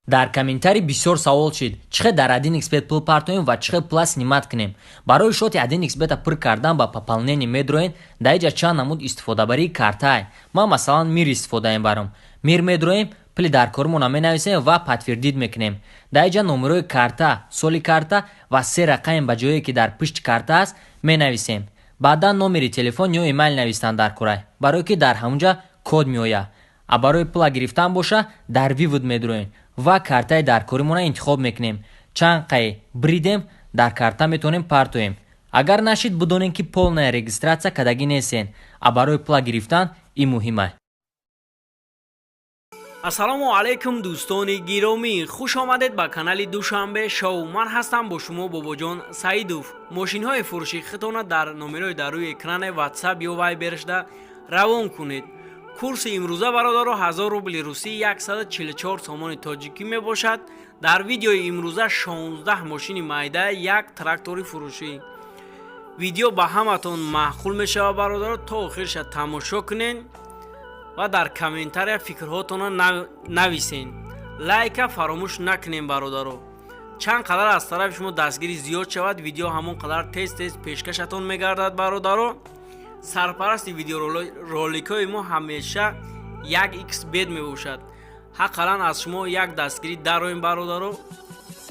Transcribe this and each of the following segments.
дар комментарий бисёр савол шид чӣ дар 1xbet пул партоем ва чӣ плюс нимат кунем. Барои шоти 1xbet пур кардан ба пополнение медроен даиҷа чанд намуд истифодабарии картай. Ма масалан мир истифодаем барам. Мир медроем, пули дар коримона менависем ва подтвердид мекунем. Даиҷа номерои карта, соли карта ва 3 рақаем ба ҷое ки дар пушти карта аст менависем. Баъдан номери телефон ё имейл навистан дар курай, барое ки дар ҳамунҷа код меояд. А барои пула гирифтан боша дар вивуд медроем ва картаи дар коримона интихоб мекунем. Чанд қай бридем дар карта метонем партоем. Агар нашид будонем ки полная регистратсия кадагӣ нестен, а барои пула гирифтан ин муҳимай. ассалому алайкум дӯстони гиромӣ, хуш омадед ба канали душанбе шоу. Ман ҳастам бо шумо бобоҷон Саидов. мошинҳои фурӯши хитона дар номерои дар рӯи экрани WhatsApp ё Viber равон кунед. курси имрӯза бародаро 1000 рубли русӣ 144 сомони тоҷикӣ мебошад. дар видеои имрӯза 16 мошини майда, як трактори фурӯшӣ. видео ба ҳаматон маъқул мешавад бародаро, то охирша тамошо кунен ва дар комментария фикрҳоятонро нависен. лайка фаромӯш накунем бародаро. чанд қадар аз тарафи шумо дастгирӣ зиёд шавад, видео ҳамон қадар тез пешкашатон мегардад бародаро. сарпарасти видеороликҳои мо ҳамеша 1xbet мебошад. ҳаққалан аз шумо як дастгирӣ дароем бародаро.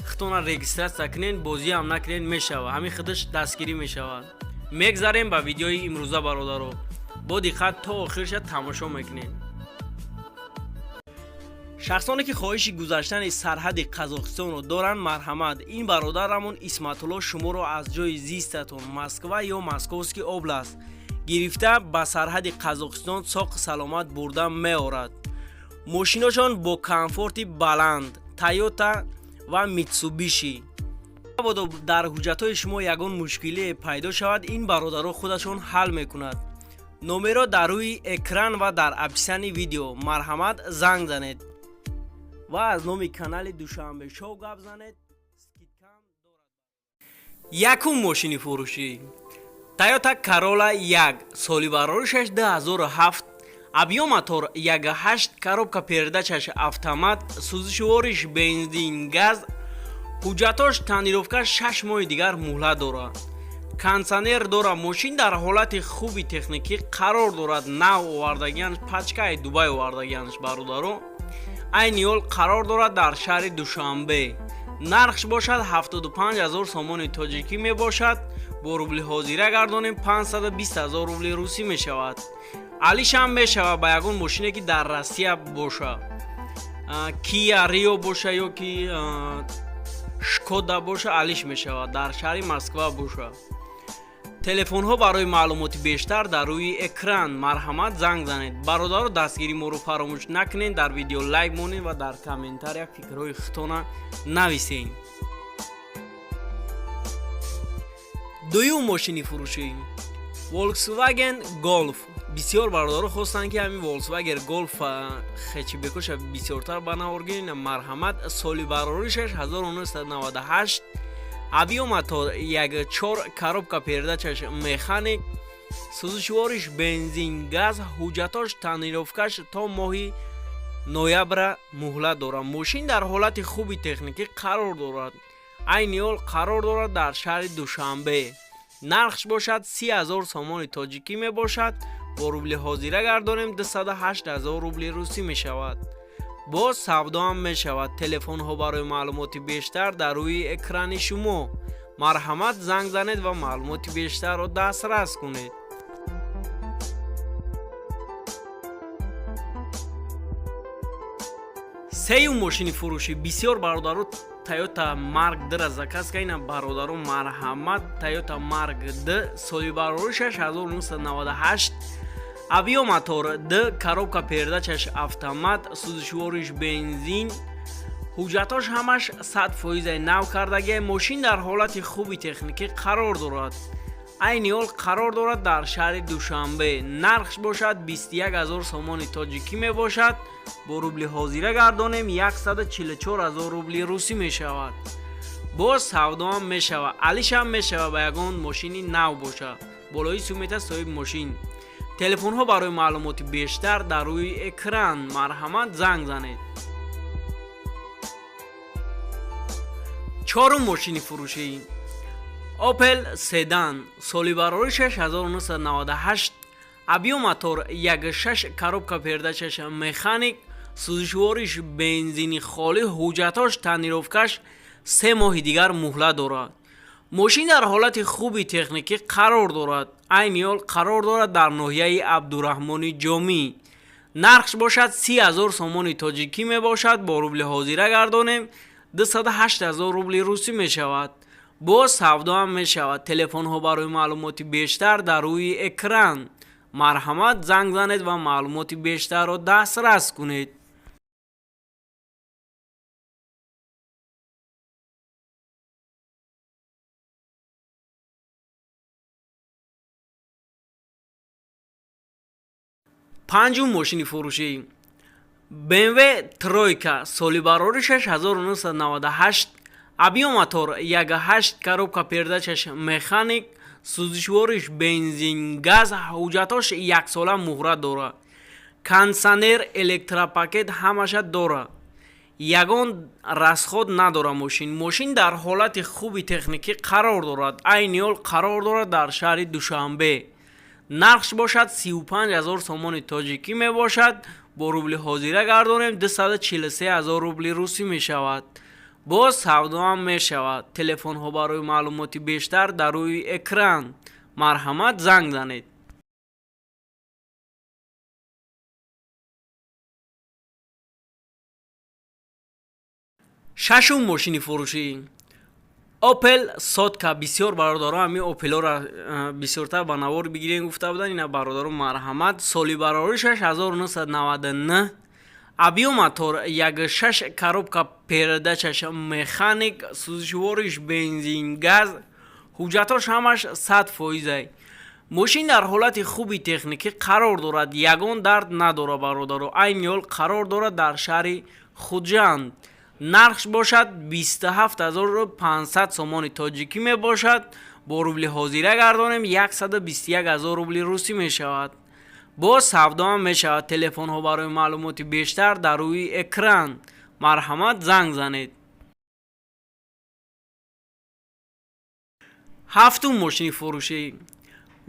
хитона регистратсия кунен, бозиам накунен, мешавад. ҳамин худаш дастгирӣ мешавад. мегзарем ба видеои имрӯза бародаро. бо диққат то охирша тамошо мекунен. шахсоне ки хоҳиши гузаштани сарҳади Қазоқистонро доранд, марҳамат, ин бародарамон Исматулло шуморо аз ҷои зистатон Москва ё Московский област гирифта ба сарҳади Қазоқистон соқи саломат бурда меорад. мошиношон бо комфорти баланд, Toyota ва Mitsubishi. мабодо дар ҳуҷҷатҳои шумо ягон мушкилие пайдо шавад, ин бародаро худашон ҳал мекунад. номеро дар рӯи экран ва дар описани видео. марҳамат, занг занед ва аз номи канали Душанбе шоу гап занед. якум мошини фурӯшӣ Toyota Corolla 1, соли бароришаш 2007, объем мотор 1.8, коробка передачаш автомат, сӯзишвориш бензин газ, ҳуҷҷатош танировкаш 6 моҳи дигар муҳлат дорад. кондитсионер дорад. мошин дар ҳолати хуби техникӣ қарор дорад. нав овардагиянаш пачкаи Дубай овардагиянаш бародаро. айни ҳол қарор дорад дар шаҳри Душанбе. нархш бошад 75 000 сомони тоҷикӣ мебошад. бо рубли ҳозира гардонем 520 000 рубли русӣ мешавад. алишам мешавад ба ягон мошине ки дар Россия боша. Kia Rio боша ё ки Шкода боша, алиш мешавад. дар шаҳри Москва боша. телефонҳо барои маълумоти бештар дар рӯи экран. марҳамат, занг занед. бародаро дастгири моро фаромӯш накунед. дар видео лайк монед ва дар комментария фикрҳои хитона нависен. дуюм мошини фурӯшӣ Volkswagen Golf. бисёр бародаро хостанд ки ҳамин Volkswagen Golf хечи бекоша бисёртар ба наворгирин. марҳамат, соли бароришаш 1998, объем мотор 1.4, коробка передачаш механик, сӯзишвориш бензин газ, ҳуҷҷатош танировкаш то моҳи ноябра муҳлат дорад. мошин дар ҳолати хуби техникӣ қарор дорад. айни ҳол қарор дорад дар шаҳри Душанбе. нархш бошад 30 000 сомони тоҷикӣ мебошад. бо рубли ҳозира гардонем 208 000 рубли русӣ мешавад. боз савдоам мешавад. телефонҳо барои маълумоти бештар дар рӯи экрани шумо. марҳамат, занг занед ва маълумоти бештарро дастрас кунед. сеюм мошини фурӯшӣ бисёр бародаро Toyota Mark D ра заказ кардем бародаро. марҳамат, Toyota Mark D, соли бароришаш 1998, объем мотор D, коробка передачаш автомат, сӯзишвориш бензин, ҳуҷҷатош ҳамаш 100% нав кардагия. мошин дар ҳолати хуби техникӣ қарор дорад. айни ҳол қарор дорад дар шаҳри Душанбе. нархш бошад 21 000 сомони тоҷикӣ мебошад. бо рубли ҳозира гардонем 144 000 рубли русӣ мешавад. боз савдоам мешавад. алишам мешавад ба ягон мошини нав боша. болои сумета соҳиби мошин. телефонҳо барои маълумоти бештар дар рӯи экран. марҳамат, занг занед. чорум мошини фурӯшӣ. Opel Sedan соли барори 6998, авиомотор 1.6 коробка передачаш механик, сӯзишвориш бензини холӣ, ҳуҷҷатош таъмировкаш 3 моҳи дигар муҳлат дорад. мошин дар ҳолати хуби техникӣ қарор дорад. айни ҳол қарор дорад дар ноҳияи Абдураҳмони Ҷомӣ. нархш бошад 30,000 сомони тоҷикӣ мебошад, бо рубли ҳозира гардонем 208,000 рубли русӣ мешавад. боз савдоам мешавад. телефонҳо барои маълумоти бештар дар рӯи экран. марҳамат, занг занед ва маълумоти бештарро дастрас кунед. панҷум мошини фурӯшӣ. BMW Тройка соли барори 6998, авиомотор 1.8 коробка передачаш механик, сӯзишвориш бензин газ, ҳуҷҷатош 1 сола муҳрат дорад. кондитсионер, электропакет ҳамаша дорад. ягон расход надора мошин дар ҳолати хуби техникӣ қарор дорад. айни ҳол қарор дорад дар шаҳри Душанбе. нархш бошад 35,000 сомони тоҷикӣ мебошад, бо рубли ҳозира гардонем 243,000 рубли русӣ мешавад. боз савдоам мешавад. телефонҳо барои маълумоти бештар дар рӯи экран. марҳамат, занг занед. шашум мошини фурӯшӣ. Opel Sotка. бисёр бародаро ҳами Opel-ҳоро бисёртар ба навор бигирем гуфта буданд. ина бародаро марҳамат. соли барори 6999, авиомотор 1.6 коробка передачаш механик, сӯзишвориш бензин газ, ҳуҷҷатош ҳамаш 100%. мошин дар ҳолати хуби техникӣ қарор дорад. ягон дард надора бародаро. айни ҳол қарор дорад дар шаҳри Хуҷанд. нархш бошад 27500 сомони тоҷикӣ мебошад, бо рубли ҳозира гардонем 121,000 рубли русӣ мешавад. боз савдоам мешавад. телефонҳо барои маълумоти бештар дар рӯи экран. марҳамат, занг занед. ҳафтум мошини фурӯшӣ.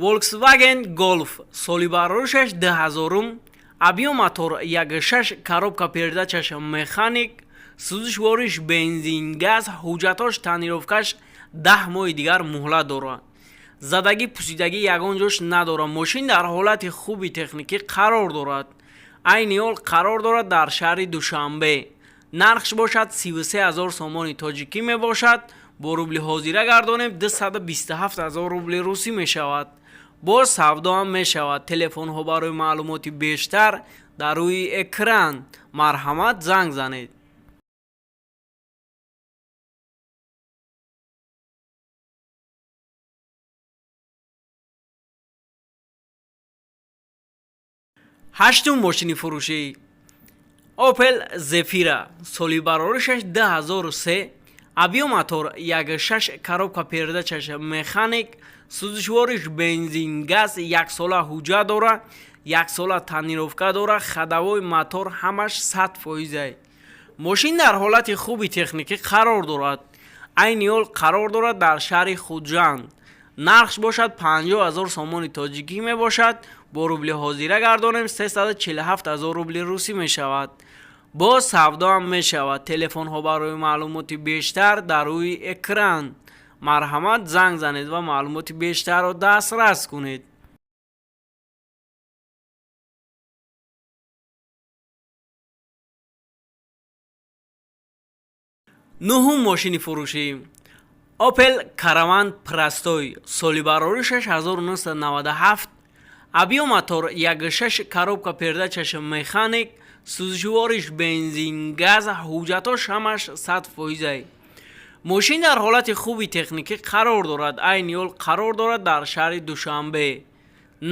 Volkswagen Golf соли барори 2000, авиомотор 1.6 коробка передачаш механик, сӯзишвориш бензин газ, ҳуҷҷатош таъмировкаш 10 моҳи дигар муҳлат дорад. задагӣ пусидагӣ ягон ҷош надорад. мошин дар ҳолати хуби техникӣ қарор дорад. айни ҳол қарор дорад дар шаҳри Душанбе. нархш бошад 33,000 сомони тоҷикӣ мебошад, бо рубли ҳозира гардонем 227,000 рубли русӣ мешавад. боз савдоам мешавад. телефонҳо барои маълумоти бештар дар рӯи экран. марҳамат, занг занед. ҳаштум мошини фурӯшӣ. Opel Zafira соли барори 2003, авиомотор 1.6 коробка передачаш механик, сӯзишвориш бензин газ, 1 сола ҳуҷҷат дорад, 1 сола таъмировка дорад, хадавои мотор ҳамаш 100%. мошин дар ҳолати хуби техникӣ қарор дорад. айни ҳол қарор дорад дар шаҳри Хуҷанд. нархш бошад 50,000 сомони тоҷикӣ мебошад, бо рубли ҳозира гардонем 347,000 рубли русӣ мешавад. боз савдоам мешавад. телефонҳо барои маълумоти бештар дар рӯи экран. марҳамат, занг занед ва маълумоти бештарро дастрас кунед. нуҳум мошини фурӯшӣ. Opel Caravan Простой соли барори 6997, авиомотор 1.6 коробка передачаш механик, сӯзишвориш бензин газ, ҳуҷҷатош ҳамаш 100%. мошин дар ҳолати хуби техникӣ қарор дорад. айни ҳол қарор дорад дар шаҳри Душанбе.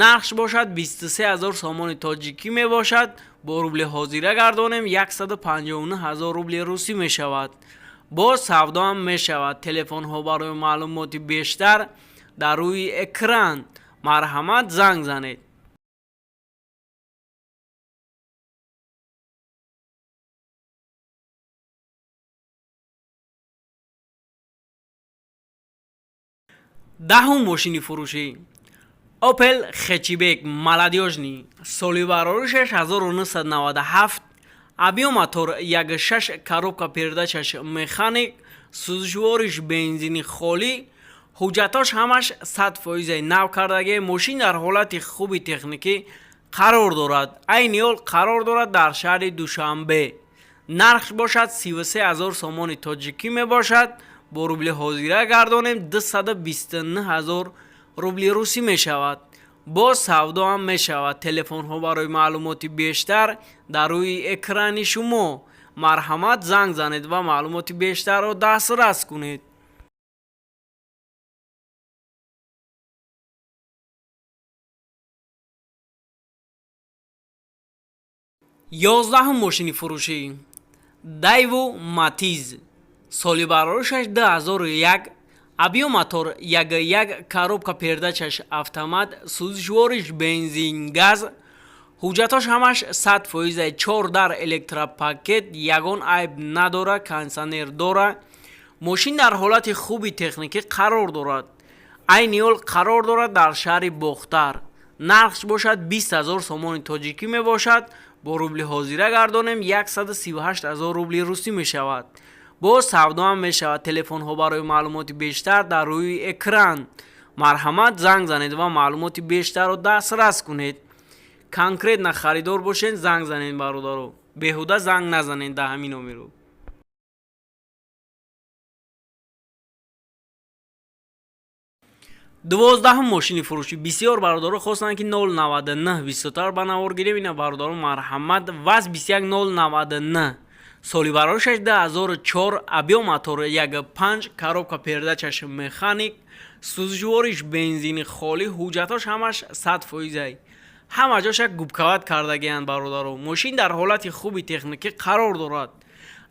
нархш бошад 23,000 сомони тоҷикӣ мебошад, бо рубли ҳозира гардонем 159,000 рубли русӣ мешавад. боз савдоам мешавад. телефонҳо барои маълумоти бештар дар рӯи экран. марҳамат, занг занед. دهم ماشین فروشی اوپل خچیبک مالادیوژنی سالی برای 6997 ابیو موتور یک 6 коробка передачаш механик сӯзишвориш бензини холӣ ҳуҷҷатош ҳамаш 100% нав кардаги мошин дар ҳолати хуби техникӣ қарор дорад. айни ҳол қарор дорад дар шаҳри душанбе. нархш бошад 33000 сомони тоҷикӣ мебошад. бо рубли ҳозира гардонем 229000 рубли русӣ мешавад. боз савдоам мешавад. телефонҳо барои маълумоти бештар дар рӯи экрани шумо. марҳамат занг занед ва маълумоти бештарро дастрас кунед. 11 ماشین فروشی دایو ماتیز سالی براروشش 2001 ابیو موتور یک коробка передачаш автомат сӯзишвориш бензин газ ҳуҷҷатош ҳамаш 100% 4 дар электропакет ягон айб надора кондитсионер дора мошин дар ҳолати хуби техникӣ қарор дорад айни ҳол қарор дорад дар шаҳри бохтар нархш бошад 20000 сомони тоҷикӣ мебошад бо рубли ҳозира гардонем 138000 рубли русӣ мешавад боз савдоам мешавад телефонҳо барои маълумоти бештар дар рӯи экран марҳамат занг занед ва маълумоти бештарро дастрас кунед конкретна харидор бошед занг занед бародаро беҳуда занг назанед дар ҳамин номеро 12 ماشین فروشی بسیار برادران خواستن که 099 بیشتر با نوار گیریم اینا برادران مرحمت واز 21099 سالی براش 2004 ابیو موتور یک 5 коробка передачаш механик сӯзишвориш бензини холӣ ҳуҷҷатош ҳамаш 100% ҳама ҷоша губкават кардагиянд бародарон мошин дар ҳолати хуби техникӣ қарор дорад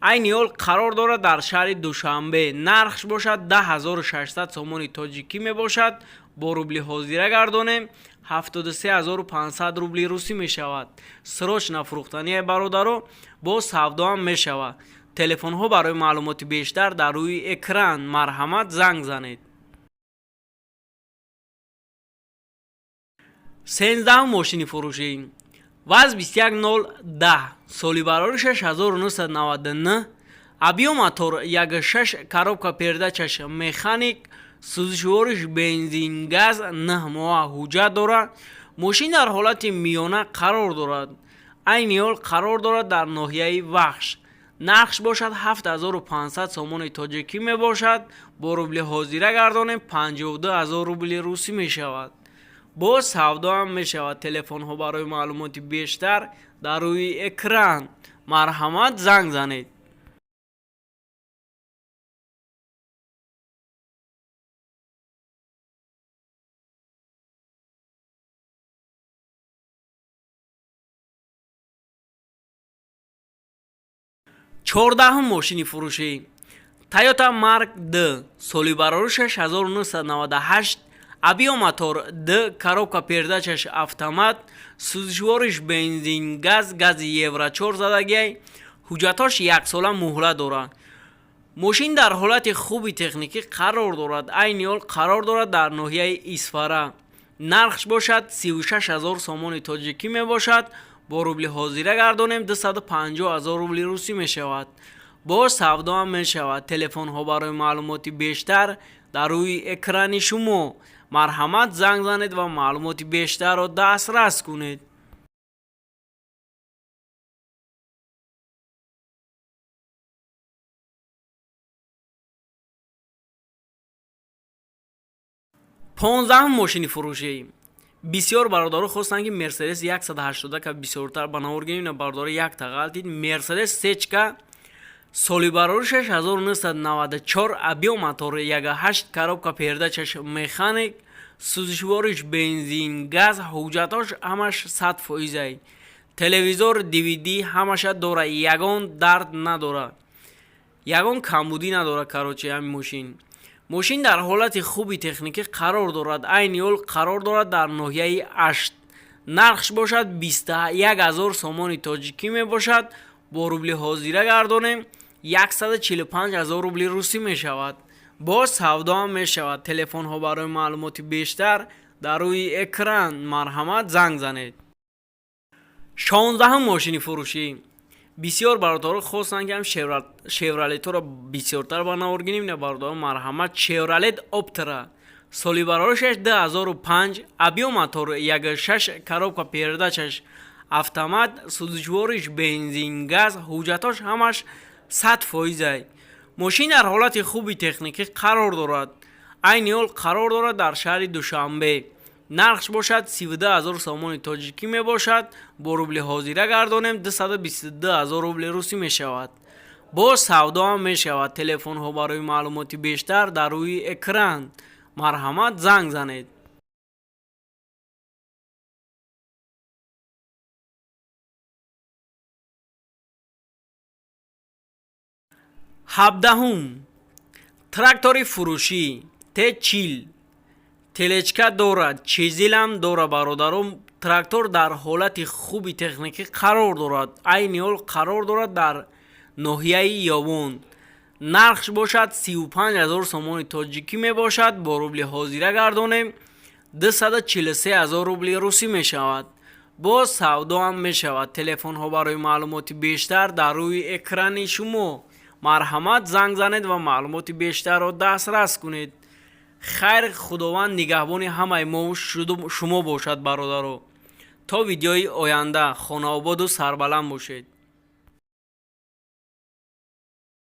айни ҳол қарор дорад дар шаҳри душанбе нархш бошад 10600 сомони тоҷикӣ мебошад бо рубли ҳозира гардонем 73500 рубли русӣ мешавад срочна фурӯхтанияи бародаро бо савдоам мешавад телефонҳо барои маълумоти бештар дар рӯи экран марҳамат занг занед 13 мошини фурӯшӣ ВАЗ 21010 соли барори 6999 ابیو موتور یک 6 коробка передачаш механик сӯзишвориш бензин газ 9 моҳа ҳуҷҷат дорад мошин дар ҳолати миёна қарор дорад айни ҳол қарор дорад дар ноҳияи вахш нархш бошад 7500 сомони тоҷикӣ мебошад бо рубли ҳозира гардонем 52000 рубли русӣ мешавад боз савдоам мешавад телефонҳо барои маълумоти бештар дар рӯи экран марҳамат занг занед 14 ماشین فروشی تویوتا مارک د سالی برای 6998 ابیو موتور د коробка передачаш автомат сӯзишвориш бензин газ гази евро 4 задагиай ҳуҷҷатош як сола муҳлат дорад мошин дар ҳолати хуби техникӣ қарор дорад айни ҳол қарор дорад дар ноҳияи исфара нархш бошад 36000 сомони тоҷикӣ мебошад бо рубли ҳозира гардонем 250000 рубли русӣ мешавад боз савдоам мешавад телефонҳо барои маълумоти бештар дар рӯи экрани шумо марҳамат занг занед ва маълумоти бештарро дастрас кунед پانزده ماشین فروشی بسیار برادران خواستن که مرسدس 180 که بسیارتر بناور گیریم برادر یک تغلطید مرسدس سچکا سالی برای 6994 ابیو موتور یک 8 коробка передачаш механик сӯзишвориш бензин газ ҳуҷҷатош ҳамаш 100% телевизор DVD ҳамаша дора ягон дард надора ягон камбудӣ надора карочи ҳамин мошин дар ҳолати хуби техникӣ қарор дорад айни ҳол қарор дорад дар ноҳияи ашт нархш бошад 21000 сомони тоҷикӣ мебошад бо рубли ҳозира гардонем 145000 рубли русӣ мешавад боз савдо ҳам мешавад. Телефонҳо барои маълумоти бештар дар рӯи экран марҳамат занг занед. 16 мошини фурӯшӣ. бисёр бародаро хостанд ки ҳам шевролетро бисёртар ба навор гирем. Бародаро марҳамат шевролет оптера соли барорашаш 2005 объёматор 1.6 коробка передачаш автомат, сӯзишвориш бензин, газ, ҳуҷҷатош ҳамаш 100%. мошин дар ҳолати хуби техникӣ қарор дорад. айни ҳол қарор дорад дар шаҳри Душанбе. нархш бошад 32 000 сомони тоҷикӣ мебошад. бо рубли ҳозира гардонем 222 000 рубли русӣ мешавад. боз савдо ҳам мешавад. телефонҳо барои маълумоти бештар дар рӯи экран марҳамат занг занед. ҳабдаҳум трактори фурӯшӣ Т40 телечка дорад, чизилам дорад. бародарон трактор дар ҳолати хуби техникӣ қарор дорад. айни ҳол қарор дорад дар ноҳияи ёбон. нархш бошад 35 000 сомони тоҷикӣ мебошад. бо рубли ҳозира гардонем 243 000 рубли русӣ мешавад. боз савдо ҳам мешавад. телефонҳо барои маълумоти бештар дар рӯи экрани шумо марҳамат занг занед ва маълумоти бештарро дастрас кунед. хайр, худованд нигаҳбони ҳамаи мо шумо бошад бародаро. то видеои оянда хонаободу сарбаланд бошед.